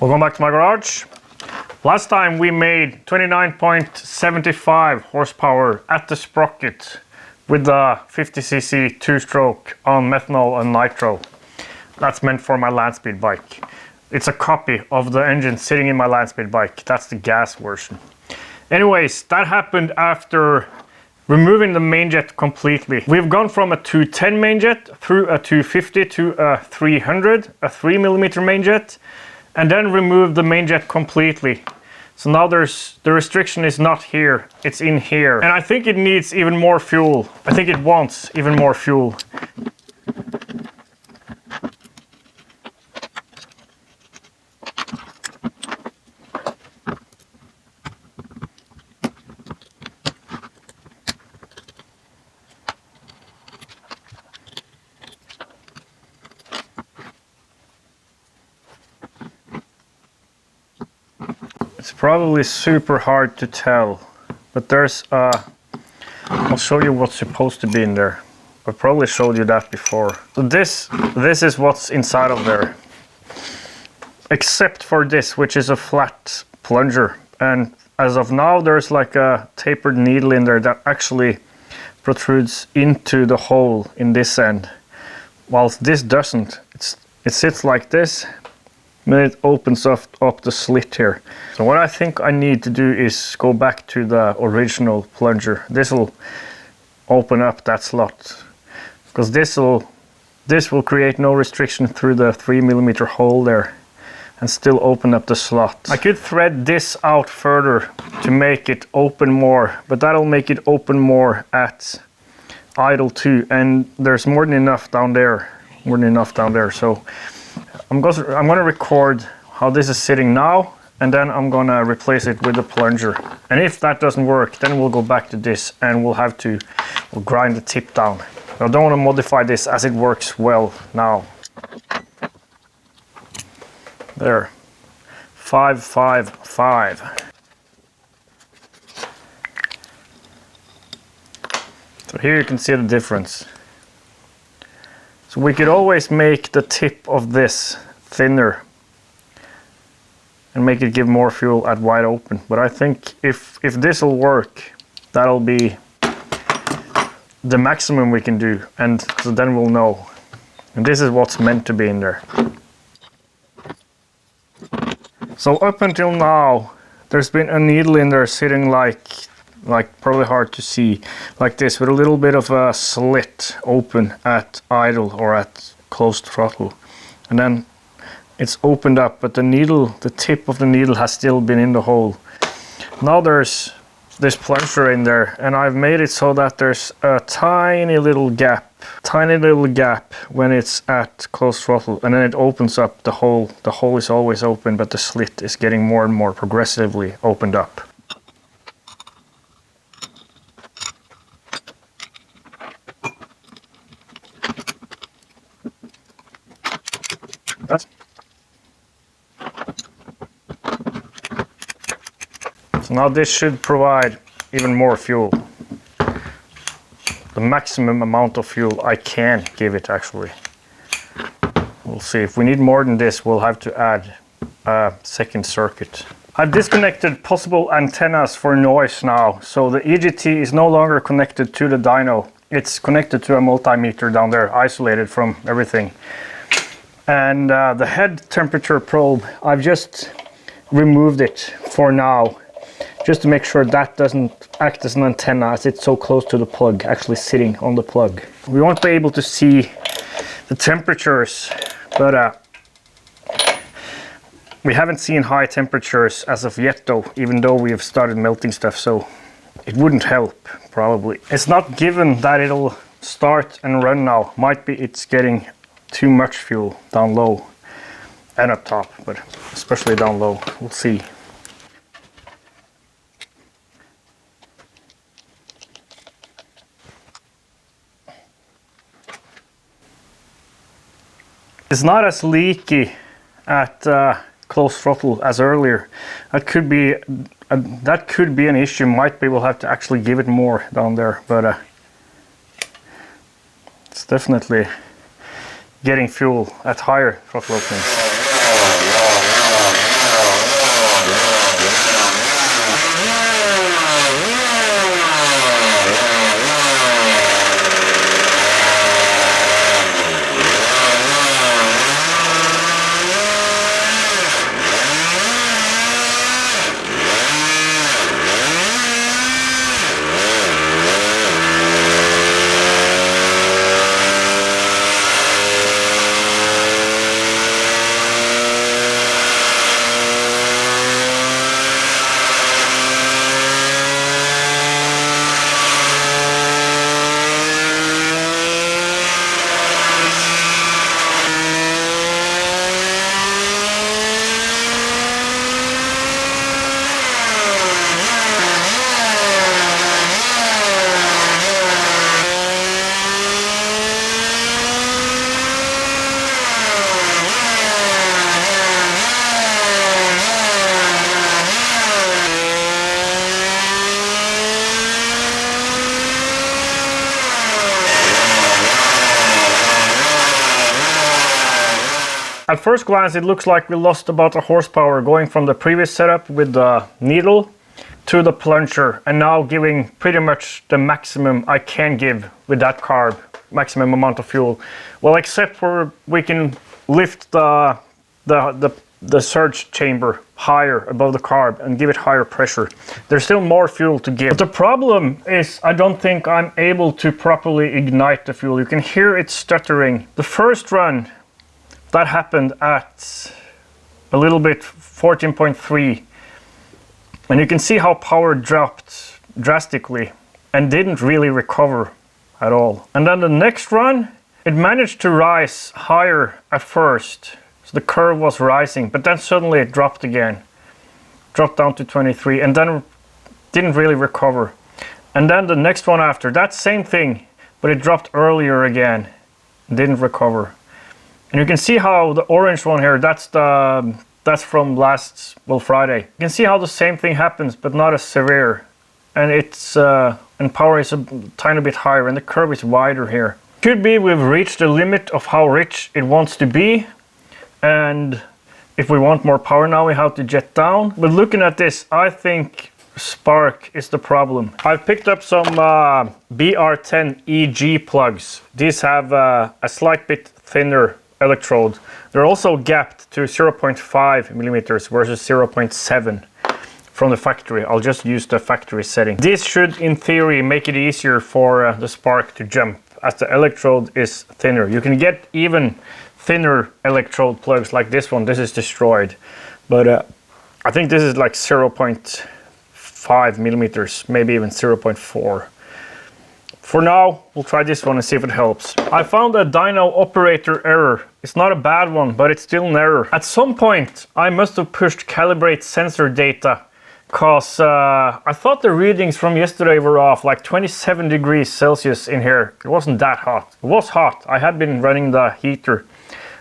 Welcome back to my garage. Last time we made 29.75 horsepower at the sprocket with the 50cc two-stroke on methanol and nitro. That's meant for my land speed bike. It's a copy of the engine sitting in my land speed bike. That's the gas version. Anyways, that happened after removing the main jet completely. We've gone from a 210 main jet through a 250 to a 300, a 3mm main jet, and then removed the main jet completely. So now the restriction is not here, it's in here. And I think it needs even more fuel. I think it wants even more fuel. It's probably super hard to tell, but there's I'll show you what's supposed to be in there. I've probably showed you that before. So this is what's inside of there, except for this, which is a flat plunger. And as of now, there's like a tapered needle in there that actually protrudes into the hole in this end, whilst this doesn't. It sits like this. Then it opens up the slit here. So what I think I need to do is go back to the original plunger. This will open up that slot, because this will create no restriction through the 3mm hole there and still open up the slot. I could thread this out further to make it open more, but that'll make it open more at idle too, and there's more than enough down there. So I'm gonna record how this is sitting now, and then I'm gonna replace it with a plunger. And if that doesn't work, then we'll go back to this and we'll grind the tip down. I don't want to modify this as it works well now. There, 555. So here you can see the difference. So we could always make the tip of this thinner and make it give more fuel at wide open. But I think if this will work, that'll be the maximum we can do, and so then we'll know. And this is what's meant to be in there. So up until now, there's been a needle in there sitting like probably hard to see, like this, with a little bit of a slit open at idle or at closed throttle, and then it's opened up, but the tip of the needle has still been in the hole. Now there's this plunger in there, and I've made it so that there's a tiny little gap when it's at closed throttle, and then it opens up the hole. The hole is always open, but the slit is getting more and more progressively opened up. So now this should provide even more fuel. The maximum amount of fuel I can give it, actually. We'll see. If we need more than this, we'll have to add a second circuit. I've disconnected possible antennas for noise now, so the EGT is no longer connected to the dyno. It's connected to a multimeter down there, isolated from everything. And the head temperature probe, I've just removed it for now, just to make sure that doesn't act as an antenna, as it's so close to the plug, actually sitting on the plug. We won't be able to see the temperatures, but we haven't seen high temperatures as of yet though, even though we have started melting stuff, so it wouldn't help, probably. It's not given that it'll start and run now. Might be it's getting too much fuel down low and up top, but especially down low. We'll see. It's not as leaky at close throttle as earlier. That could be an issue. Might be we'll have to actually give it more down there, but it's definitely getting fuel at higher throttle openings. At first glance, it looks like we lost about a horsepower going from the previous setup with the needle to the plunger, and now giving pretty much the maximum I can give with that carb, maximum amount of fuel. Well, except for we can lift the surge chamber higher above the carb and give it higher pressure. There's still more fuel to give. But the problem is I don't think I'm able to properly ignite the fuel. You can hear it stuttering. The first run, that happened at a little bit 14.3, and you can see how power dropped drastically and didn't really recover at all. And then the next run, it managed to rise higher at first, so the curve was rising, but then suddenly it dropped again, dropped down to 23, and then didn't really recover. And then the next one after, that same thing, but it dropped earlier again, didn't recover. And you can see how the orange one here, that's from last, well, Friday. You can see how the same thing happens, but not as severe. And it's and power is a tiny bit higher, and the curve is wider here. Could be we've reached the limit of how rich it wants to be, and if we want more power now, we have to jet down. But looking at this, I think spark is the problem. I've picked up some BR10 EG plugs. These have a slight bit thinner electrode. They're also gapped to 0.5 millimeters versus 0.7 from the factory. I'll just use the factory setting. This should, in theory, make it easier for the spark to jump, as the electrode is thinner. You can get even thinner electrode plugs like this one. This is destroyed, but I think this is like 0.5 millimeters, maybe even 0.4. For now, we'll try this one and see if it helps. I found a dyno operator error. It's not a bad one, but it's still an error. At some point, I must have pushed calibrate sensor data, because I thought the readings from yesterday were off, like 27 degrees Celsius in here. It wasn't that hot. It was hot. I had been running the heater,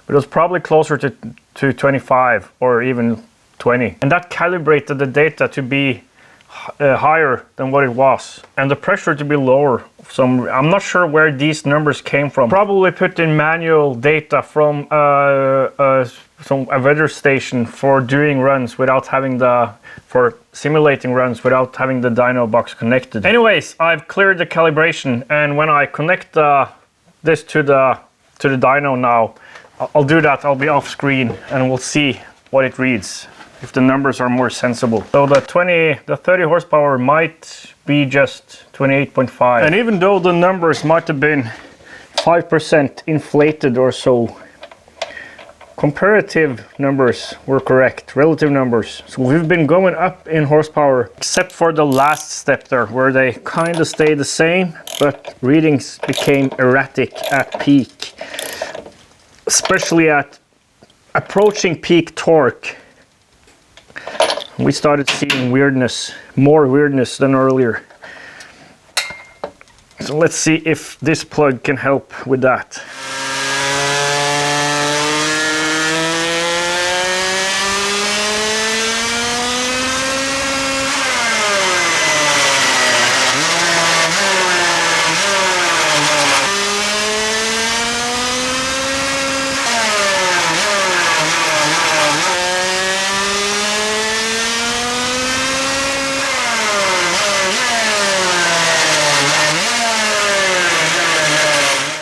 but it was probably closer to 25 or even 20. And that calibrated the data to be higher than what it was, and the pressure to be lower. So I'm not sure where these numbers came from. Probably put in manual data from a weather station for doing runs without having for simulating runs without having the dyno box connected. Anyways, I've cleared the calibration, and when I connect this to the dyno now, I'll do that. I'll be off screen and we'll see what it reads, if the numbers are more sensible. So the 30 horsepower might be just 28.5. And even though the numbers might have been 5% inflated or so, comparative numbers were correct, relative numbers. So we've been going up in horsepower, except for the last step there, where they kind of stayed the same, but readings became erratic at peak. Especially at approaching peak torque, we started seeing weirdness, more weirdness than earlier. So let's see if this plug can help with that.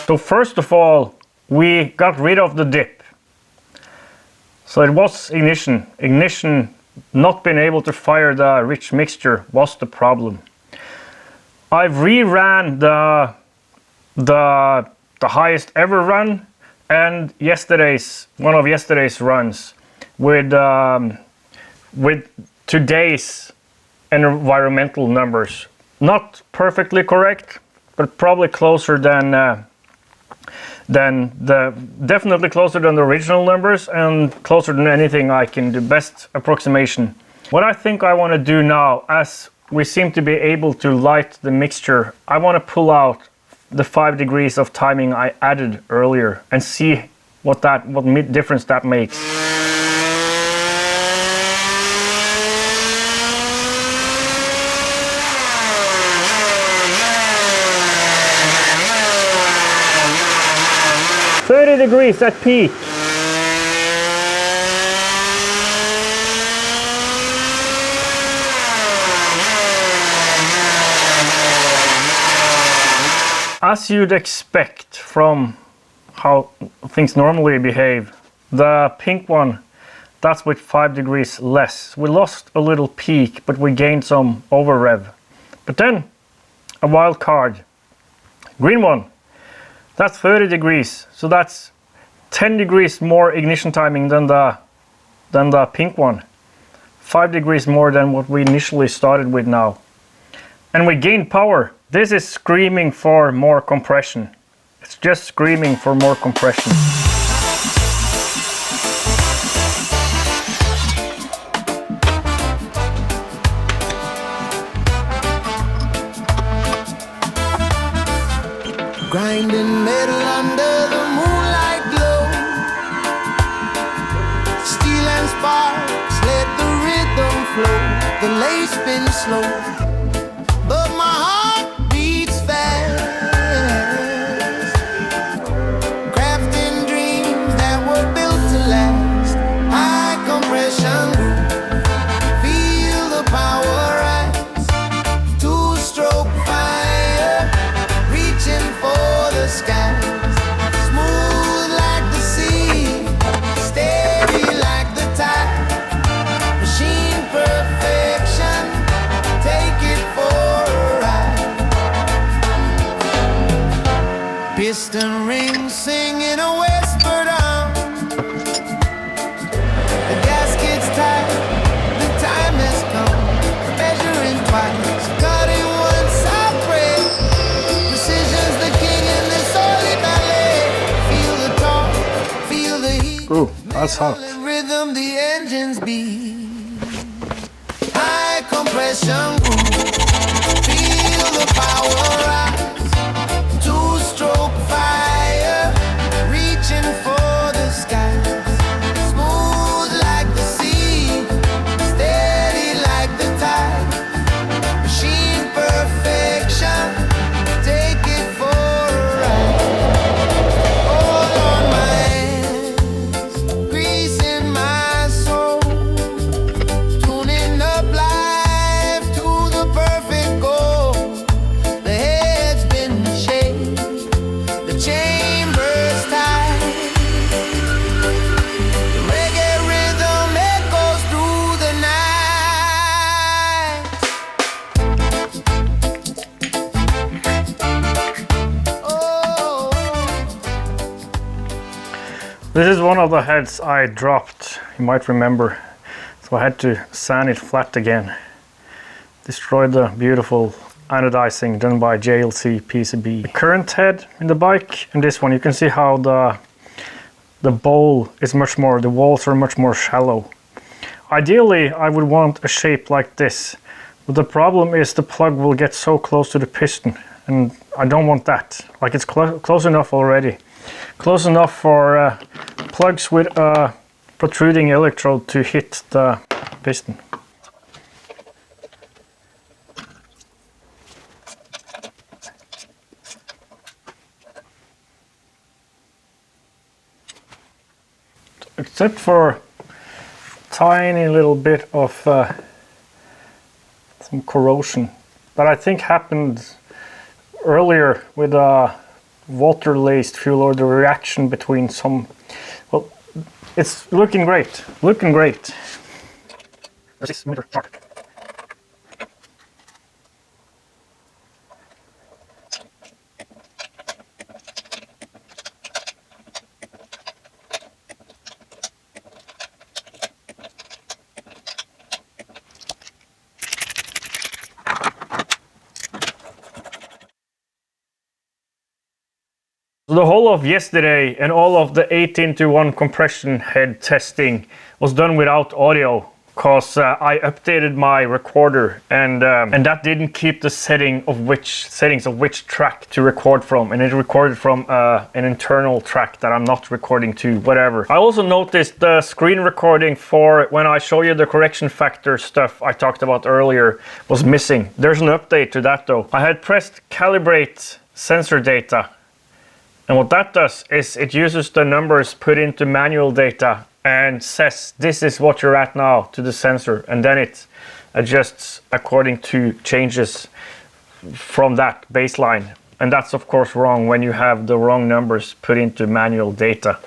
So first of all, we got rid of the dip. So it was ignition. Ignition not being able to fire the rich mixture was the problem. I've reran the highest ever run and one of yesterday's runs with today's environmental numbers. Not perfectly correct, but probably closer definitely closer than the original numbers, and closer than anything I can do, best approximation. What I think I want to do now, as we seem to be able to light the mixture, I want to pull out the 5 degrees of timing I added earlier and see what difference that makes. Degrees at peak. as you'd expect from how things normally behave, the pink one, that's with 5 degrees less. We lost a little peak, but we gained some over rev. But then a wild card, green one, that's 30 degrees. So that's 10 degrees more ignition timing than the pink one. 5 degrees more than what we initially started with now. And we gained power. This is screaming for more compression. It's just screaming for more compression. Grinding metal under the moonlight glow. Steel and sparks let the rhythm flow. The lace spins slow, but my heart beats fast. Crafting dreams that were built to last. High compression groove, feel the power rise. Two-stroke fire, reaching for the skies. Smooth like the sea, steady like the tide. Machine perfection, take it for a ride. Piston rings singing a whisper down. The gasket's tight, the time has come. Measuring twice, cutting once I pray. Precision's the king in this holy ballet. Feel the torque, feel the heat. Ooh, that's hot. Rhythm the engines beat. High compression groove, feel the power rise. Two-stroke fire, reaching for the skies. Smooth like the sea, steady like the tide. Machine perfection, take it for a ride. Hold on my hands, grease in my soul. Tuning up life to the perfect goal. The head's been shaped, the chamber's tight. The reggae rhythm echoes through the night. Oh. This is one of the heads I dropped, you might remember. So I had to sand it flat again. Destroyed the beautiful anodizing done by JLC PCB. The current head in the bike and this one, you can see how the bowl is much more, the walls are much more shallow. Ideally, I would want a shape like this, but the problem is the plug will get so close to the piston, and I don't want that. Like, it's close enough already. Close enough for plugs with a protruding electrode to hit the piston. Except for tiny little bit of some corrosion that I think happened earlier with a water-laced fuel, or the reaction between some. Well, it's looking great, looking great. The whole of yesterday and all of the 18:1 compression head testing was done without audio, because I updated my recorder and that didn't keep the settings of which track to record from, and it recorded from an internal track that I'm not recording to, whatever. I also noticed the screen recording for when I show you the correction factor stuff I talked about earlier was missing. There's an update to that though. I had pressed calibrate sensor data. And what that does is it uses the numbers put into manual data and says this is what you're at now to the sensor, and then it adjusts according to changes from that baseline. And that's of course wrong when you have the wrong numbers put into manual data.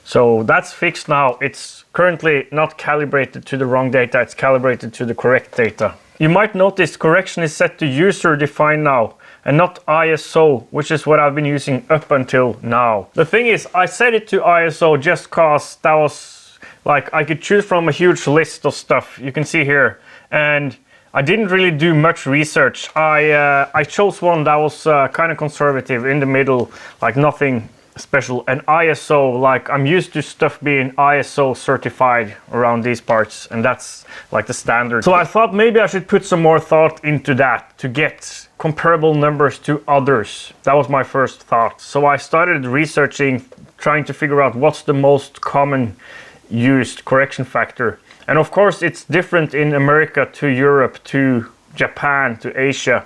So that's fixed now. It's currently not calibrated to the wrong data, it's calibrated to the correct data. You might notice correction is set to user defined now and not ISO, which is what I've been using up until now. The thing is, I set it to ISO just cause that was like I could choose from a huge list of stuff you can see here, and I didn't really do much research. I chose one that was kind of conservative, in the middle, like nothing special. And ISO, like I'm used to stuff being ISO certified around these parts, and that's like the standard. So I thought maybe I should put some more thought into that to get comparable numbers to others. That was my first thought. So I started researching, trying to figure out what's the most common used correction factor. And of course it's different in America to Europe to Japan to Asia.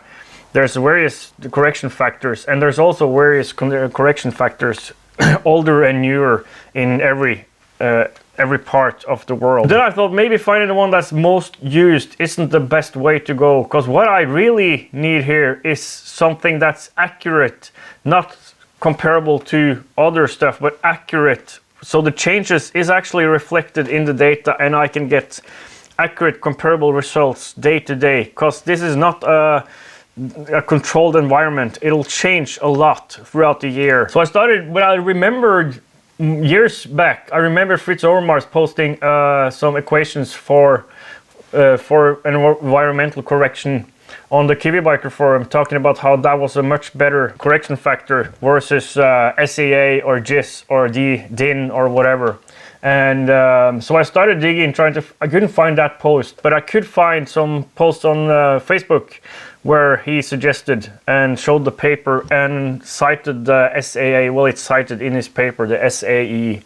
There's various correction factors, and there's also various correction factors older and newer in every part of the world. Then I thought maybe finding the one that's most used isn't the best way to go, because what I really need here is something that's accurate, not comparable to other stuff, but accurate. So the changes is actually reflected in the data, and I can get accurate comparable results day to day, because this is not a controlled environment. It'll change a lot throughout the year. So I started, when I remembered years back, I remember Fritz Overmars posting some equations for an environmental correction on the Kiwi Biker forum, talking about how that was a much better correction factor versus SAA or GIS or DIN or whatever. And so I started digging, I couldn't find that post, but I could find some posts on Facebook where he suggested and showed the paper and cited the SAA. Well, it's cited in his paper, the SAE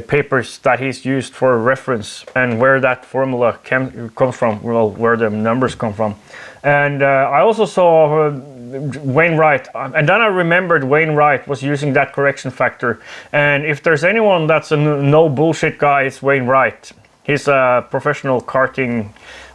papers that he's used for reference, and where that formula comes from, well, where the numbers come from. And I also saw Wainwright, and then I remembered Wainwright was using that correction factor. And if there's anyone that's a no bullshit guy, it's Wainwright. He's a professional karting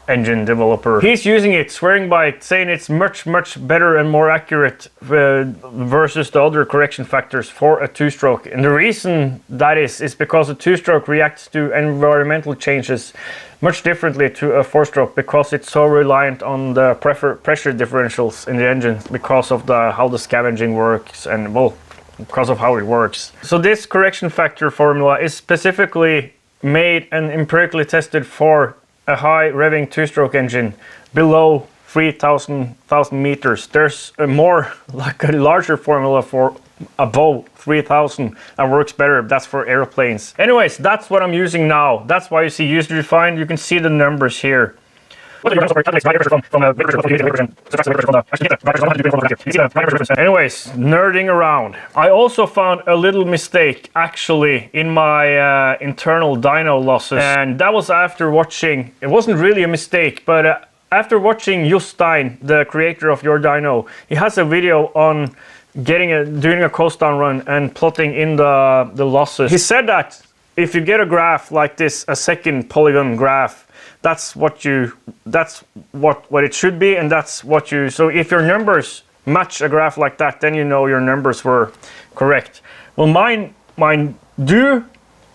engine developer. He's using it, swearing by it, saying it's much better and more accurate versus the other correction factors for a two-stroke. And the reason that is because a two-stroke reacts to environmental changes much differently to a four-stroke, because it's so reliant on the pressure differentials in the engine because of how the scavenging works, and well, because of how it works. So this correction factor formula is specifically made and empirically tested for a high revving two-stroke engine below 3,000 meters. There's a more, like a larger formula for above 3,000 that works better. That's for airplanes. Anyways, that's what I'm using now. That's why you see user defined. You can see the numbers here. Anyways, nerding around. I also found a little mistake actually in my internal dyno losses, and that was after watching, it wasn't really a mistake, but after watching Jostein, the creator of Your Dyno, he has a video on doing a coast down run and plotting in the losses. He said that if you get a graph like this, a second polygon graph, that's what it should be, and that's what you, so if your numbers match a graph like that, then you know your numbers were correct. Well, mine do,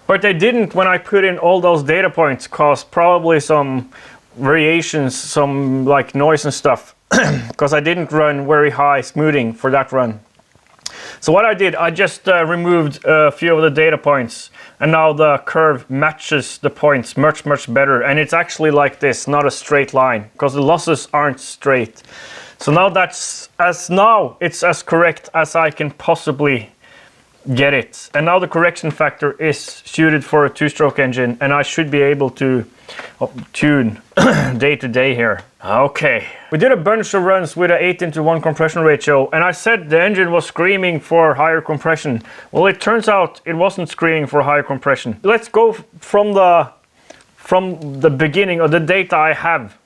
but they didn't when I put in all those data points, cause probably some variations, some like noise and stuff, because I didn't run very high smoothing for that run. So what I did, I just removed a few of the data points, and now the curve matches the points much better, and it's actually like this, not a straight line, because the losses aren't straight. So now it's as correct as I can possibly get it. And now the correction factor is suited for a two-stroke engine, and I should be able to tune day to day here. Okay, we did a bunch of runs with an 8:1 compression ratio, and I said the engine was screaming for higher compression. Well, it turns out it wasn't screaming for higher compression. Let's go from the beginning of the data I have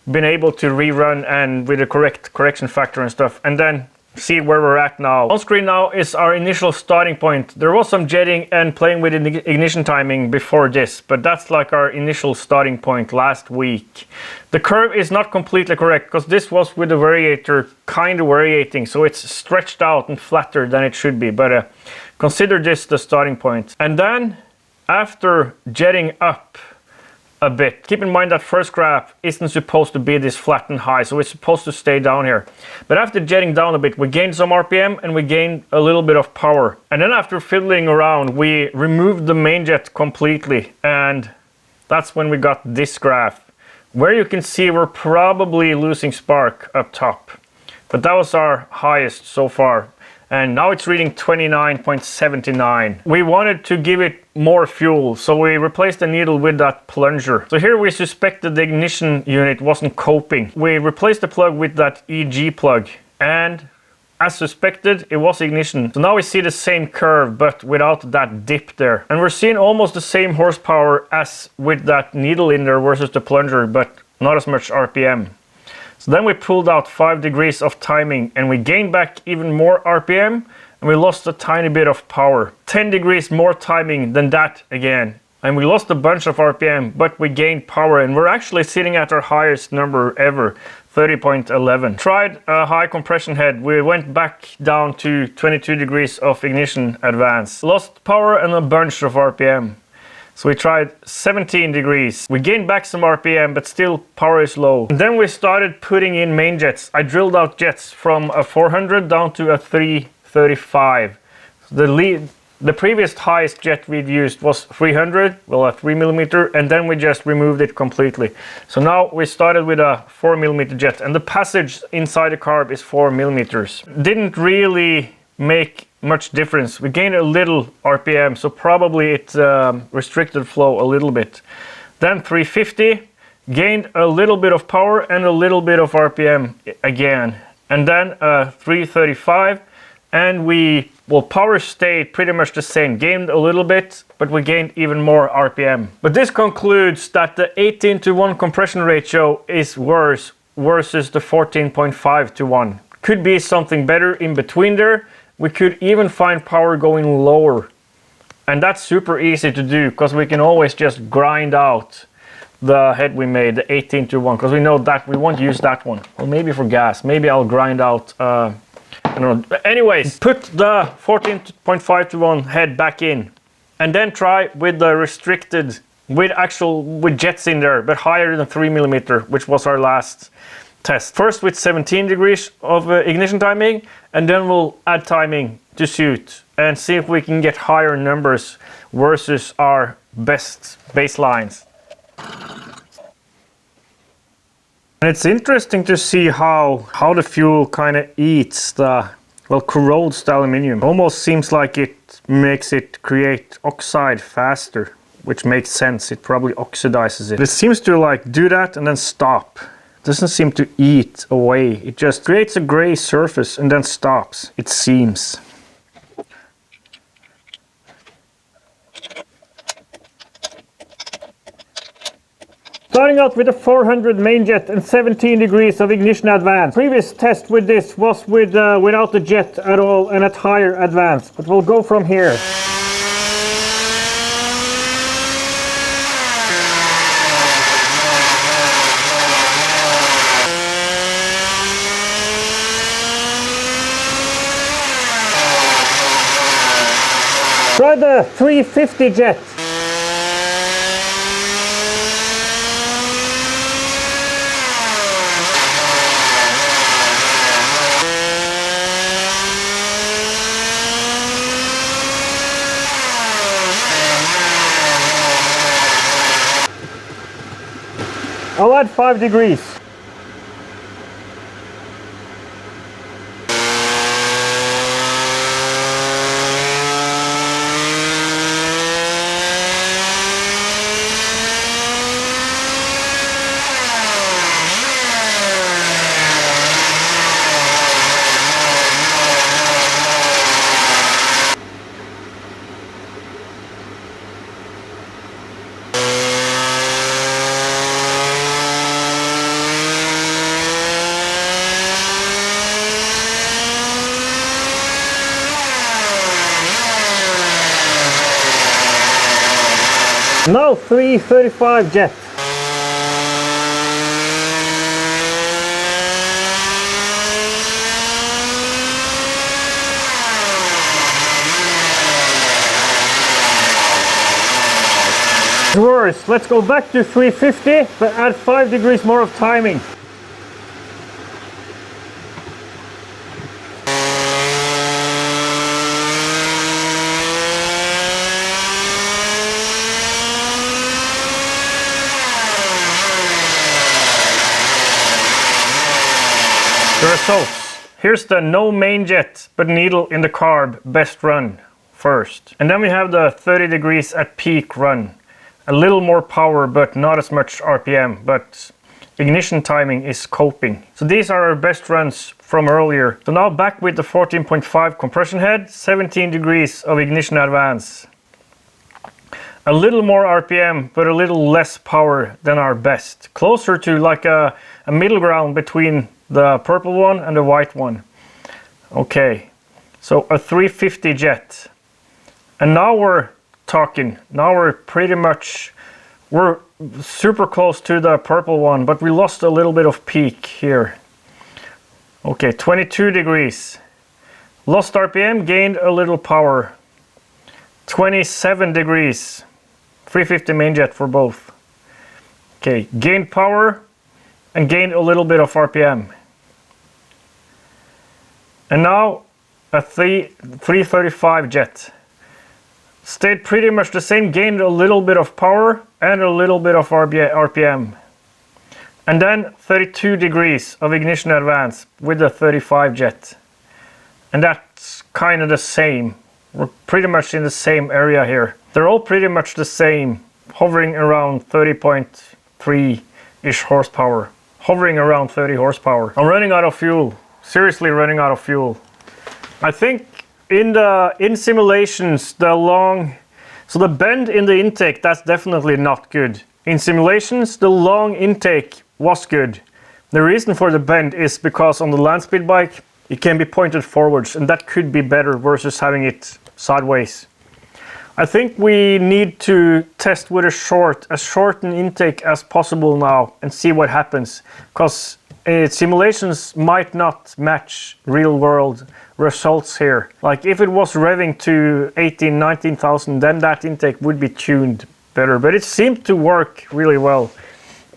been able to rerun and with the correct correction factor and stuff, and then see where we're at now. On screen now is our initial starting point. There was some jetting and playing with ignition timing before this, but that's like our initial starting point last week. The curve is not completely correct because this was with the variator kind of variating, so it's stretched out and flatter than it should be, but consider this the starting point. And then after jetting up a bit, keep in mind that first graph isn't supposed to be this flat and high, so it's supposed to stay down here. But after jetting down a bit, we gained some RPM and we gained a little bit of power. And then after fiddling around, we removed the main jet completely, and that's when we got this graph, where you can see we're probably losing spark up top. But that was our highest so far. And now it's reading 29.79. We wanted to give it more fuel, so we replaced the needle with that plunger. So here we suspected the ignition unit wasn't coping. We replaced the plug with that EG plug, and as suspected, it was ignition. So now we see the same curve, but without that dip there. And we're seeing almost the same horsepower as with that needle in there versus the plunger, but not as much RPM. So then we pulled out 5 degrees of timing and we gained back even more RPM and we lost a tiny bit of power. 10 degrees more timing than that again. And we lost a bunch of RPM, but we gained power and we're actually sitting at our highest number ever, 30.11. Tried a high compression head. We went back down to 22 degrees of ignition advance. Lost power and a bunch of RPM. So we tried 17 degrees. We gained back some RPM, but still power is low. And then we started putting in main jets. I drilled out jets from a 400 down to a 335. The previous highest jet we'd used was 300, well, a 3mm, and then we just removed it completely. So now we started with a 4mm jet, and the passage inside the carb is 4mm. Didn't really make much difference. We gained a little RPM, so probably it restricted flow a little bit. Then 350, gained a little bit of power and a little bit of RPM again. And then 335, and power stayed pretty much the same. Gained a little bit, but we gained even more RPM. But this concludes that the 18:1 compression ratio is worse versus the 14.5:1. Could be something better in between there. We could even find power going lower. And that's super easy to do because we can always just grind out the head we made, the 18:1, because we know that we won't use that one. Well, maybe for gas. Maybe I'll grind out, I don't know. Anyways, put the 14.5:1 head back in and then try with the restricted, with jets in there, but higher than 3mm, which was our last test. First with 17 degrees of ignition timing, and then we'll add timing to suit and see if we can get higher numbers versus our best baselines. And it's interesting to see how the fuel kind of eats corrodes the aluminium. Almost seems like it makes it create oxide faster, which makes sense. It probably oxidizes it. It seems to like do that and then stop. Doesn't seem to eat away. It just creates a gray surface and then stops, it seems. Starting out with a 400 main jet and 17 degrees of ignition advance. Previous test with this was without the jet at all and at higher advance, but we'll go from here. Try the 350 jet. I'll add 5 degrees. Now 335 jet. Worse, let's go back to 350 but add 5 degrees more of timing. The results. Here's the no main jet but needle in the carb best run first. And then we have the 30 degrees at peak run. A little more power but not as much RPM, but ignition timing is coping. So these are our best runs from earlier. So now back with the 14.5 compression head, 17 degrees of ignition advance. A little more RPM but a little less power than our best. Closer to like a middle ground between the purple one and the white one. Okay, so a 350 jet. And now we're talking. Now we're super close to the purple one, but we lost a little bit of peak here. Okay, 22 degrees. Lost RPM, gained a little power. 27 degrees. 350 main jet for both. Okay, gained power and gained a little bit of RPM. And now a 335 jet. Stayed pretty much the same, gained a little bit of power and a little bit of RPM. And then 32 degrees of ignition advance with the 35 jet. And that's kind of the same. We're pretty much in the same area here. They're all pretty much the same, hovering around 30.3-ish horsepower. Hovering around 30 horsepower. I'm running out of fuel. Seriously running out of fuel. I think in simulations, so the bend in the intake, that's definitely not good. In simulations, the long intake was good. The reason for the bend is because on the land speed bike, it can be pointed forwards, and that could be better versus having it sideways. I think we need to test with as short an intake as possible now and see what happens, because simulations might not match real world results here. Like if it was revving to 18, 19,000, then that intake would be tuned better, but it seemed to work really well.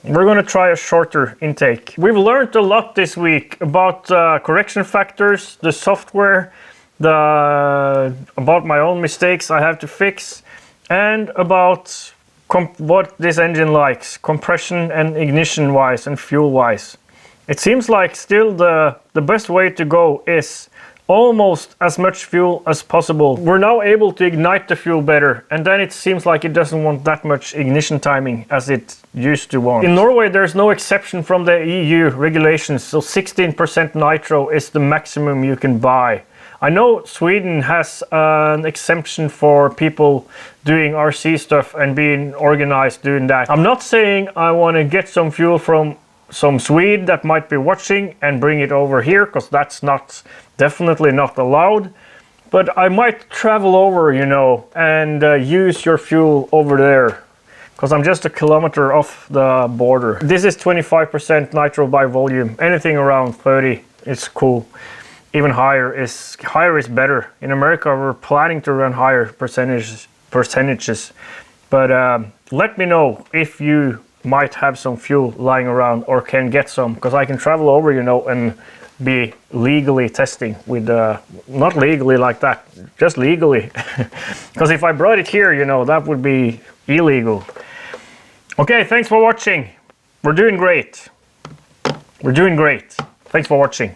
We're going to try a shorter intake. We've learned a lot this week about correction factors, the software, about my own mistakes I have to fix, and about what this engine likes, compression and ignition wise and fuel wise. It seems like still the best way to go is almost as much fuel as possible. We're now able to ignite the fuel better, and then it seems like it doesn't want that much ignition timing as it used to want. In Norway there's no exception from the EU regulations, so 16% nitro is the maximum you can buy. I know Sweden has an exemption for people doing RC stuff and being organized doing that. I'm not saying I want to get some fuel from some Swede that might be watching and bring it over here, because that's definitely not allowed. But I might travel over, you know, and use your fuel over there, because I'm just a kilometer off the border. This is 25% nitro by volume. Anything around 30 is cool. Even higher is better. In America we're planning to run higher percentages. But let me know if you might have some fuel lying around or can get some, because I can travel over, you know, and be legally testing with not legally like that, just legally. Because if I brought it here, you know, that would be illegal. Okay, thanks for watching. We're doing great. Thanks for watching.